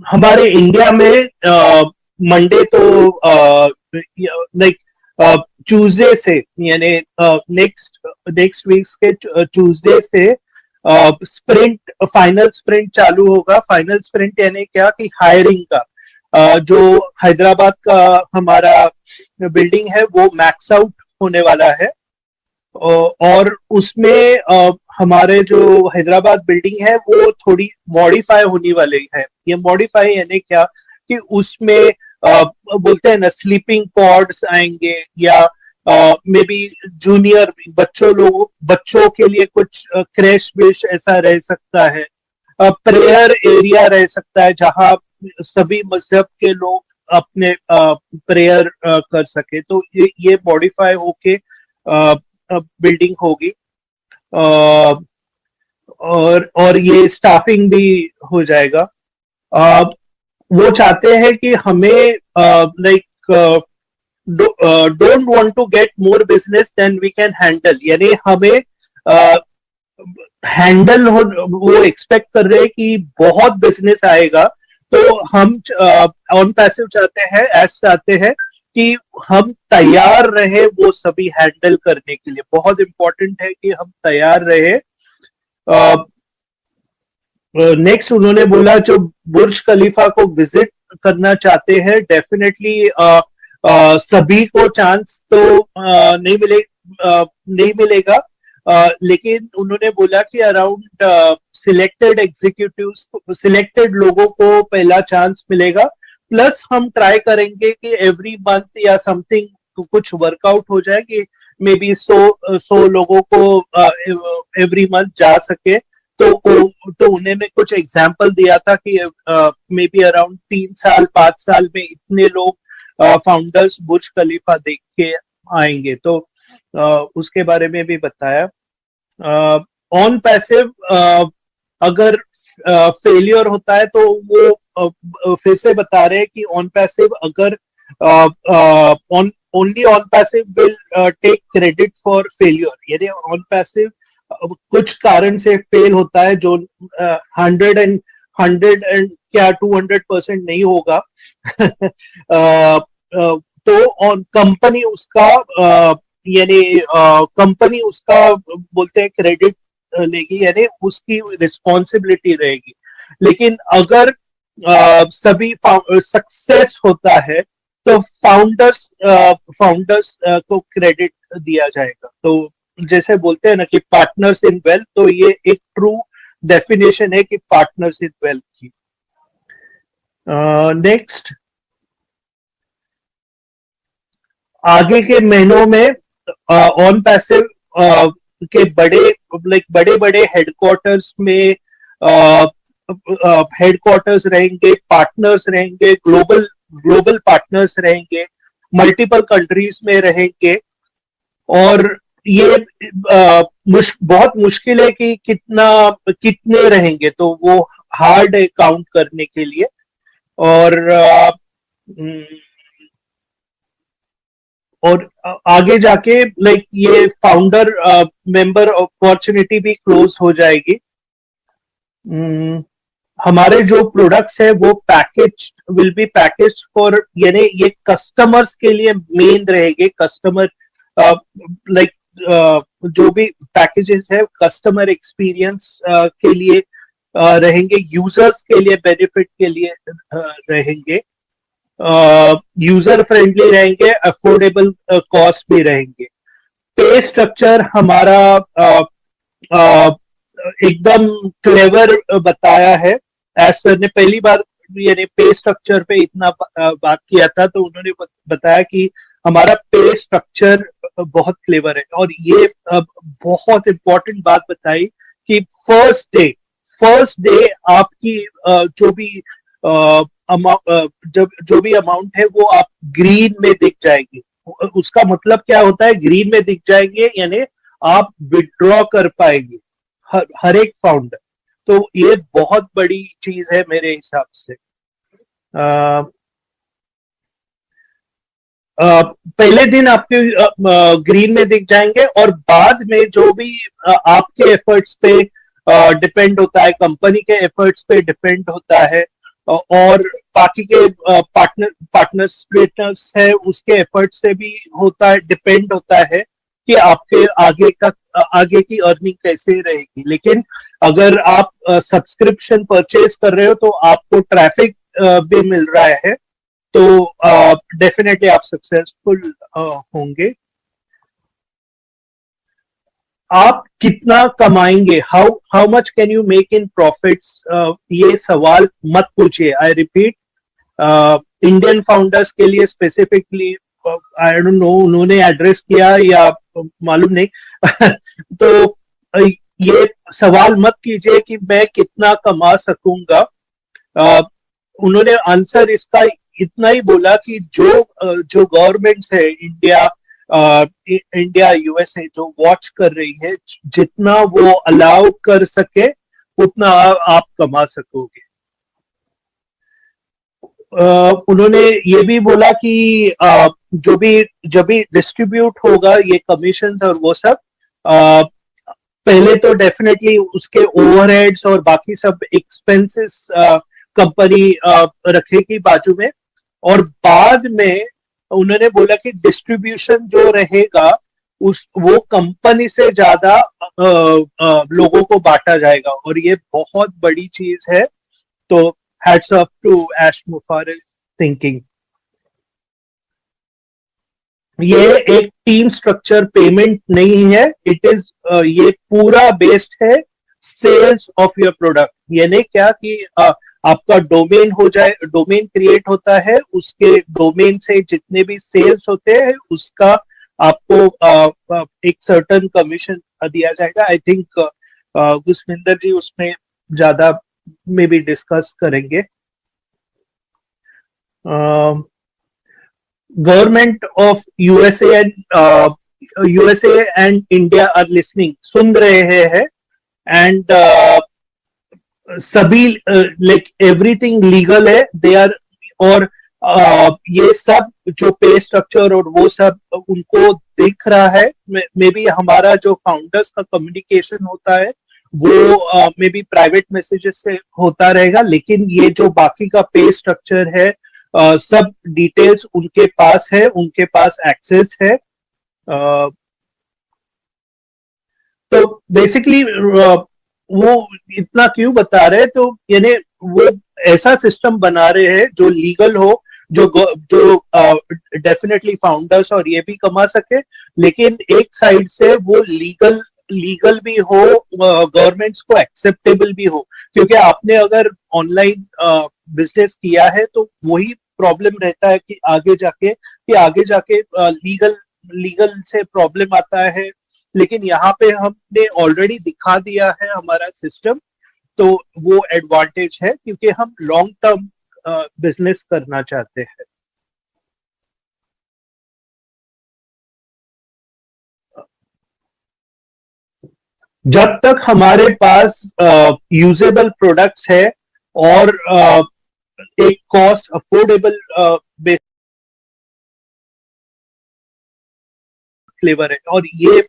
हमारे इंडिया में मंडे तो लाइक ट्यूसडे से, यानी नेक्स्ट नेक्स्ट वीक के ट्यूसडे से स्प्रिंट, फाइनल स्प्रिंट चालू होगा। फाइनल स्प्रिंट यानी क्या कि हायरिंग का जो हैदराबाद का हमारा बिल्डिंग है वो मैक्स आउट होने वाला है। और उसमें हमारे जो हैदराबाद बिल्डिंग है वो थोड़ी मॉडिफाई होने वाली है। ये मॉडिफाई यानी क्या कि उसमें बोलते हैं ना, स्लीपिंग पॉड्स आएंगे, या मे बी जूनियर बच्चों के लिए कुछ क्रैश बेश ऐसा रह सकता है। प्रेयर एरिया रह सकता है जहां सभी मजहब के लोग अपने प्रेयर कर सके। तो ये मॉडिफाई होके बिल्डिंग होगी। अ, और ये स्टाफिंग भी हो जाएगा। अ, वो चाहते हैं कि हमें like don't want to get more business than we can handle, यानी हमें हैंडल हो, वो एक्सपेक्ट कर रहे हैं कि बहुत बिजनेस आएगा। तो हम ऑन पैसिव चाहते हैं, एस चाहते हैं कि हम तैयार रहे वो सभी हैंडल करने के लिए। बहुत इंपॉर्टेंट है कि हम तैयार रहे। नेक्स्ट उन्होंने बोला जो बुर्ज खलीफा को विजिट करना चाहते हैं, डेफिनेटली सभी को चांस तो नहीं मिलेगा। लेकिन उन्होंने बोला कि अराउंड सिलेक्टेड एग्जीक्यूटिव्स, सिलेक्टेड लोगों को पहला चांस मिलेगा। प्लस हम ट्राई करेंगे कि एवरी मंथ या समथिंग कुछ वर्कआउट हो जाए कि मे बी 100 लोगों को एवरी मंथ जा सके। तो उन्होंने कुछ एग्जाम्पल दिया था कि मे बी अराउंड 3 साल 5 साल में इतने लोग फाउंडर्स बुर्ज खलीफा देख के आएंगे। तो उसके बारे में भी बताया। ऑन पैसिव अगर फेलियर होता है तो वो फिर से बता रहे हैं कि ऑन पैसिव अगर on only on passive will take credit for failure, यानी ऑन पैसिव कुछ कारण से फेल होता है जो 100 एंड क्या 200% नहीं होगा। तो ऑन कंपनी उसका यानी कंपनी उसका बोलते हैं क्रेडिट लेगी, यानी उसकी रिस्पॉन्सिबिलिटी रहेगी। लेकिन अगर सभी सक्सेस होता है तो फाउंडर्स को क्रेडिट दिया जाएगा। तो जैसे बोलते हैं ना कि पार्टनर्स इन वेल्थ, तो ये एक ट्रू डेफिनेशन है कि पार्टनर्स इन वेल्थ की। नेक्स्ट, आगे के महीनों में ऑन पैसिव के बड़े बड़े हेडक्वार्टर्स में हेडक्वार्टर्स रहेंगे, पार्टनर्स रहेंगे, ग्लोबल ग्लोबल पार्टनर्स रहेंगे, मल्टीपल कंट्रीज में रहेंगे। और ये बहुत मुश्किल है कि कितने रहेंगे, तो वो हार्ड है काउंट करने के लिए। और और आगे जाके लाइक ये फाउंडर मेंबर अपॉर्चुनिटी भी क्लोज हो जाएगी। हमारे जो प्रोडक्ट्स है वो package will be package for, यानी ये कस्टमर्स के लिए मेन रहेंगे। कस्टमर लाइक जो भी पैकेजेस है कस्टमर एक्सपीरियंस के लिए रहेंगे, यूजर्स के लिए बेनिफिट के लिए रहेंगे, यूजर फ्रेंडली रहेंगे, अफोर्डेबल कॉस्ट भी रहेंगे। पे स्ट्रक्चर हमारा एकदम क्लेवर बताया है। एज सर ने पहली बार यानी पे स्ट्रक्चर पे इतना बात किया था, तो उन्होंने बताया कि हमारा पे स्ट्रक्चर बहुत क्लेवर है। और ये बहुत इंपॉर्टेंट बात बताई कि फर्स्ट डे आपकी जो भी जो भी अमाउंट है वो आप ग्रीन में दिख जाएगी। उसका मतलब क्या होता है, ग्रीन में दिख जाएंगे यानी आप विड्रॉ कर पाएंगे हर एक फाउंडर। तो ये बहुत बड़ी चीज है मेरे हिसाब से। पहले दिन आपके ग्रीन में दिख जाएंगे, और बाद में जो भी आपके एफर्ट्स पे डिपेंड होता है, कंपनी के एफर्ट्स पे डिपेंड होता है, और बाकी के पार्टनर्स है उसके एफर्ट से भी होता है, डिपेंड होता है कि आपके आगे की अर्निंग कैसे रहेगी। लेकिन अगर आप सब्सक्रिप्शन परचेज कर रहे हो तो आपको ट्रैफिक भी मिल रहा है, तो डेफिनेटली आप सक्सेसफुल होंगे। आप कितना कमाएंगे, how how much can you make in profits, ये सवाल मत पूछिए। आई रिपीट, इंडियन फाउंडर्स के लिए स्पेसिफिकली, आई डोंट नो उन्होंने एड्रेस किया या मालूम नहीं तो ये सवाल मत कीजिए कि मैं कितना कमा सकूंगा। उन्होंने आंसर इसका इतना ही बोला कि जो गवर्नमेंट्स है इंडिया यूएसए जो वॉच कर रही है, जितना वो अलाउ कर सके उतना आप कमा सकोगे। उन्होंने ये भी बोला कि जो भी डिस्ट्रीब्यूट होगा ये कमीशन और वो सब, पहले तो डेफिनेटली उसके ओवरहेड्स और बाकी सब एक्सपेंसेस कंपनी रखेगी बाजू में, और बाद में उन्होंने बोला कि डिस्ट्रीब्यूशन जो रहेगा वो कंपनी से ज्यादा लोगों को बांटा जाएगा, और ये बहुत बड़ी चीज है। तो हैट्स ऑफ टू एश मुफारिस थिंकिंग। ये एक टीम स्ट्रक्चर पेमेंट नहीं है, इट इज ये पूरा बेस्ड है सेल्स ऑफ योर प्रोडक्ट। यानी क्या कि आपका डोमेन हो जाए, डोमेन क्रिएट होता है, उसके डोमेन से जितने भी सेल्स होते हैं उसका आपको एक सर्टन कमीशन दिया जाएगा। आई थिंक गुसविंदर जी उसमें ज्यादा में भी डिस्कस करेंगे। Government of USA and India are listening, सुन रहे हैं, एंड सभी लाइक एवरीथिंग लीगल है दे आर, और ये सब जो पे स्ट्रक्चर और वो सब उनको दिख रहा है। मे बी हमारा जो फाउंडर्स का कम्युनिकेशन होता है वो मे बी प्राइवेट मैसेजेस से होता रहेगा, लेकिन ये जो बाकी का पे स्ट्रक्चर है सब डिटेल्स उनके पास है, उनके पास एक्सेस है। तो बेसिकली वो इतना क्यों बता रहे हैं, तो यानी वो ऐसा सिस्टम बना रहे हैं जो लीगल हो, जो डेफिनेटली फाउंडर्स और ये भी कमा सके, लेकिन एक साइड से वो लीगल भी हो, गवर्नमेंट्स को एक्सेप्टेबल भी हो। क्योंकि आपने अगर ऑनलाइन बिजनेस किया है तो वही प्रॉब्लम रहता है कि आगे जाके लीगल से प्रॉब्लम आता है। लेकिन यहाँ पे हमने ऑलरेडी दिखा दिया है हमारा सिस्टम, तो वो एडवांटेज है क्योंकि हम लॉन्ग टर्म बिजनेस करना चाहते हैं। जब तक हमारे पास यूजेबल प्रोडक्ट्स है और एक कॉस्ट अफोर्डेबल फ्लेवर है, और ये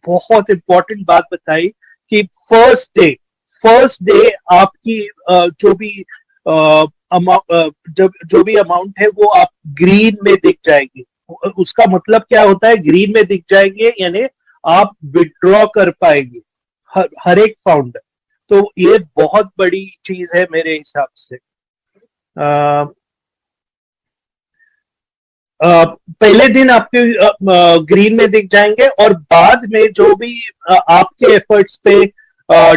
बहुत इंपॉर्टेंट बात बताई कि फर्स्ट डे आपकी जो भी अमाउंट है वो आप ग्रीन में दिख जाएगी। उसका मतलब क्या होता है, ग्रीन में दिख जाएंगे यानी आप विड्रॉ कर पाएंगे, हर एक फाउंडर। तो ये बहुत बड़ी चीज है मेरे हिसाब से। पहले दिन आपके ग्रीन में दिख जाएंगे, और बाद में जो भी आपके एफर्ट्स पे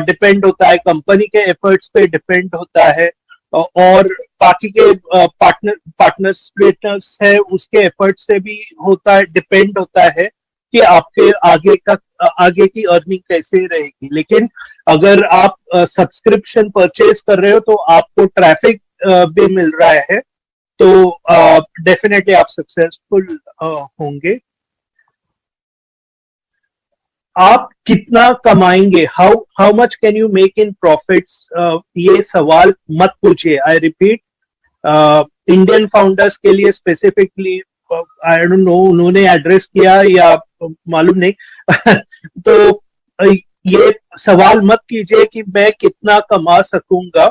डिपेंड होता है, कंपनी के एफर्ट्स पे डिपेंड होता है, और बाकी के पार्टनर्स है उसके एफर्ट्स से भी होता है, डिपेंड होता है कि आपके आगे की अर्निंग कैसे रहेगी। लेकिन अगर आप सब्सक्रिप्शन परचेज कर रहे हो तो आपको ट्रैफिक भी मिल रहा है, तो डेफिनेटली आप सक्सेसफुल होंगे। आप कितना कमाएंगे, how how much can you make in profits, ये सवाल मत पूछिए। आई रिपीट, इंडियन फाउंडर्स के लिए स्पेसिफिकली, आई डोंट नो उन्होंने एड्रेस किया या मालूम नहीं तो ये सवाल मत कीजिए कि मैं कितना कमा सकूंगा।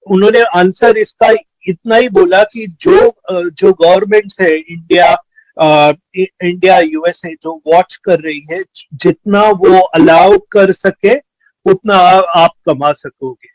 उन्होंने आंसर इसका इतना ही बोला कि जो गवर्नमेंट्स है इंडिया, इंडिया यूएसए जो वॉच कर रही है, जितना वो अलाउ कर सके उतना आप कमा सकोगे।